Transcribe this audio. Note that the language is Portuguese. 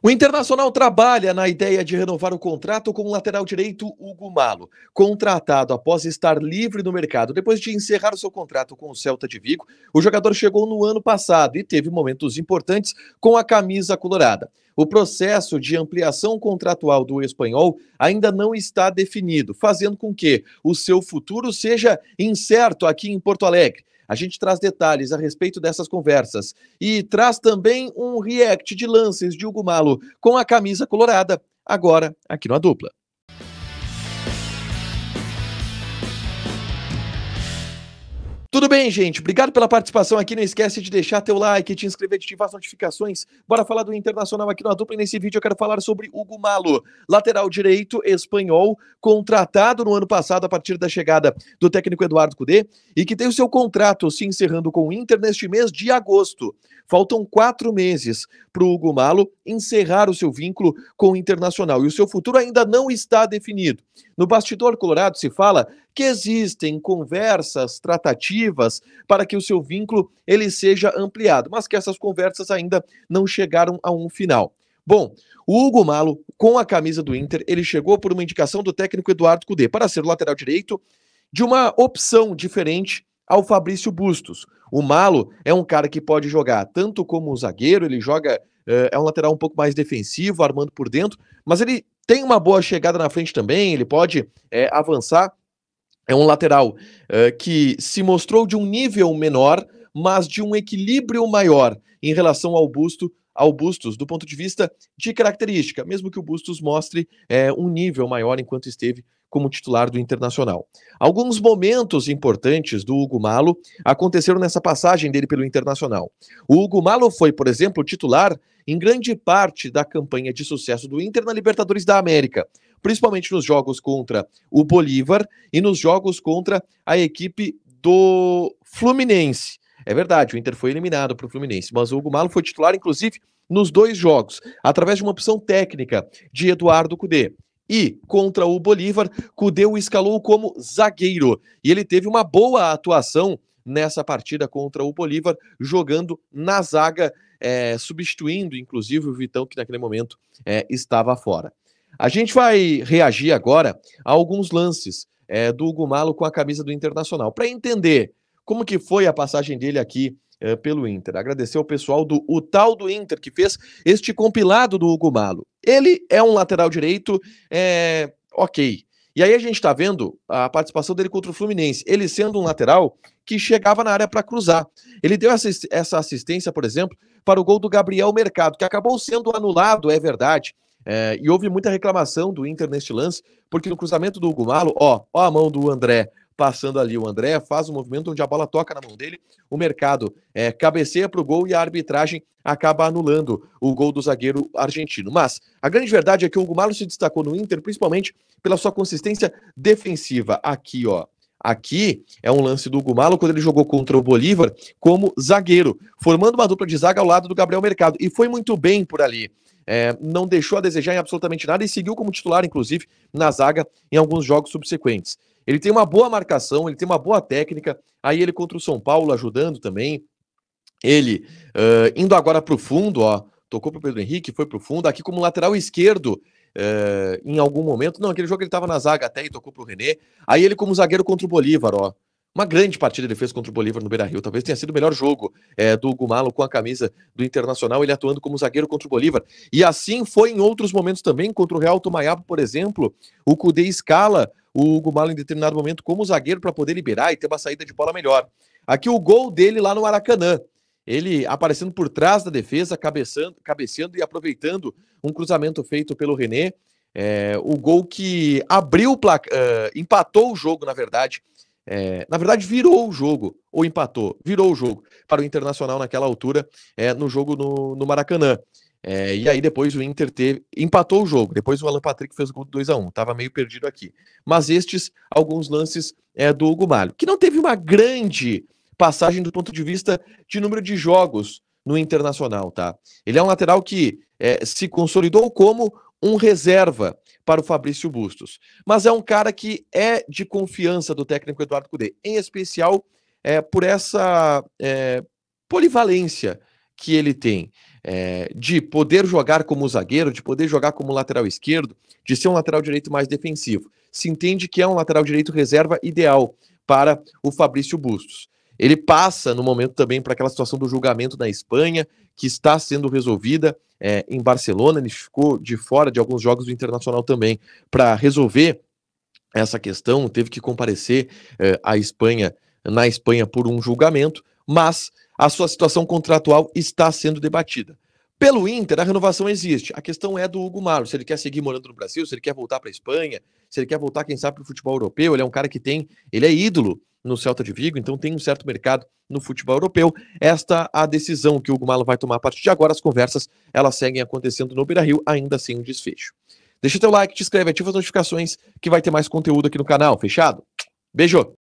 O Internacional trabalha na ideia de renovar o contrato com o lateral direito Hugo Malo. Contratado após estar livre no mercado, depois de encerrar o seu contrato com o Celta de Vigo, o jogador chegou no ano passado e teve momentos importantes com a camisa colorada. O processo de ampliação contratual do espanhol ainda não está definido, fazendo com que o seu futuro seja incerto aqui em Porto Alegre. A gente traz detalhes a respeito dessas conversas e traz também um react de lances de Hugo Malo com a camisa colorada, agora aqui no A Dupla. Tudo bem, gente? Obrigado pela participação aqui. Não esquece de deixar teu like, te inscrever, de ativar as notificações. Bora falar do Internacional aqui no A Dupla. E nesse vídeo eu quero falar sobre Hugo Malo, lateral direito espanhol, contratado no ano passado a partir da chegada do técnico Eduardo Cudê e que tem o seu contrato se encerrando com o Inter neste mês de agosto. Faltam 4 meses para o Hugo Malo encerrar o seu vínculo com o Internacional e o seu futuro ainda não está definido. No bastidor colorado se fala que existem conversas, tratativas para que o seu vínculo ele seja ampliado, mas que essas conversas ainda não chegaram a um final. Bom, o Hugo Malo, com a camisa do Inter, ele chegou por uma indicação do técnico Eduardo Cudê para ser o lateral direito de uma opção diferente ao Fabrício Bustos. O Malo é um cara que pode jogar tanto como zagueiro, ele joga, é um lateral um pouco mais defensivo, armando por dentro, mas ele tem uma boa chegada na frente também, ele pode avançar. É um lateral que se mostrou de um nível menor, mas de um equilíbrio maior em relação ao Bustos, do ponto de vista de característica, mesmo que o Bustos mostre um nível maior enquanto esteve como titular do Internacional. Alguns momentos importantes do Hugo Malo aconteceram nessa passagem dele pelo Internacional. O Hugo Malo foi, por exemplo, titular em grande parte da campanha de sucesso do Inter na Libertadores da América, principalmente nos jogos contra o Bolívar e nos jogos contra a equipe do Fluminense. É verdade, o Inter foi eliminado para o Fluminense, mas o Hugo Malo foi titular, inclusive, nos 2 jogos, através de uma opção técnica de Eduardo Cudê. E, contra o Bolívar, Cudê o escalou como zagueiro. E ele teve uma boa atuação nessa partida contra o Bolívar, jogando na zaga, substituindo, inclusive, o Vitão, que naquele momento estava fora. A gente vai reagir agora a alguns lances do Hugo Malo com a camisa do Internacional, para entender como que foi a passagem dele aqui pelo Inter. Agradecer ao pessoal do O Tal do Inter, que fez este compilado do Hugo Malo. Ele é um lateral direito, ok. E aí a gente tá vendo a participação dele contra o Fluminense. Ele sendo um lateral que chegava na área para cruzar. Ele deu essa assistência, por exemplo, para o gol do Gabriel Mercado, que acabou sendo anulado, é verdade. E houve muita reclamação do Inter neste lance, porque no cruzamento do Hugo Malo, ó a mão do André passando ali, o André faz um movimento onde a bola toca na mão dele, o Mercado cabeceia para o gol e a arbitragem acaba anulando o gol do zagueiro argentino. Mas a grande verdade é que o Hugo Malo se destacou no Inter, principalmente pela sua consistência defensiva. Aqui, ó. Aqui é um lance do Hugo Malo quando ele jogou contra o Bolívar como zagueiro, formando uma dupla de zaga ao lado do Gabriel Mercado. E foi muito bem por ali. Não deixou a desejar em absolutamente nada e seguiu como titular, inclusive, na zaga em alguns jogos subsequentes. Ele tem uma boa marcação, ele tem uma boa técnica, aí ele contra o São Paulo ajudando também, ele indo agora para o fundo, ó, tocou para o Pedro Henrique, foi para o fundo, aqui como lateral esquerdo, em algum momento, não, aquele jogo ele estava na zaga até e tocou para o René, aí ele como zagueiro contra o Bolívar, ó, uma grande partida ele fez contra o Bolívar no Beira-Rio, talvez tenha sido o melhor jogo do Hugo Malo com a camisa do Internacional, ele atuando como zagueiro contra o Bolívar. E assim foi em outros momentos também, contra o Real Tomayapo, por exemplo, o Cudê escala o Hugo Malo em determinado momento como zagueiro para poder liberar e ter uma saída de bola melhor. Aqui o gol dele lá no Maracanã, ele aparecendo por trás da defesa, cabeceando e aproveitando um cruzamento feito pelo René, o gol que abriu o placar, empatou o jogo, na verdade, virou o jogo, ou empatou, virou o jogo para o Internacional naquela altura, no jogo no Maracanã. E aí depois o Inter empatou o jogo, depois o Alan Patrick fez o gol do 2-1, tava meio perdido aqui. Mas estes, alguns lances do Hugo Malo, que não teve uma grande passagem do ponto de vista de número de jogos no Internacional, tá? Ele é um lateral que se consolidou como um reserva para o Fabrício Bustos. Mas é um cara que é de confiança do técnico Eduardo Cudê, em especial por essa polivalência que ele tem. de poder jogar como zagueiro, de poder jogar como lateral esquerdo, de ser um lateral direito mais defensivo. Se entende que é um lateral direito reserva ideal para o Fabrício Bustos. Ele passa no momento também para aquela situação do julgamento na Espanha, que está sendo resolvida em Barcelona. Ele ficou de fora de alguns jogos do Internacional também para resolver essa questão, teve que comparecer na Espanha por um julgamento, mas a sua situação contratual está sendo debatida. Pelo Inter, a renovação existe. A questão é do Hugo Malo, se ele quer seguir morando no Brasil, se ele quer voltar para a Espanha, se ele quer voltar, quem sabe, para o futebol europeu. Ele é um cara que ele é ídolo no Celta de Vigo, então tem um certo mercado no futebol europeu. Esta a decisão que o Hugo Malo vai tomar a partir de agora. As conversas, elas seguem acontecendo no Beira-Rio, ainda sem um desfecho. Deixa teu like, te inscreve, ativa as notificações que vai ter mais conteúdo aqui no canal, fechado? Beijo!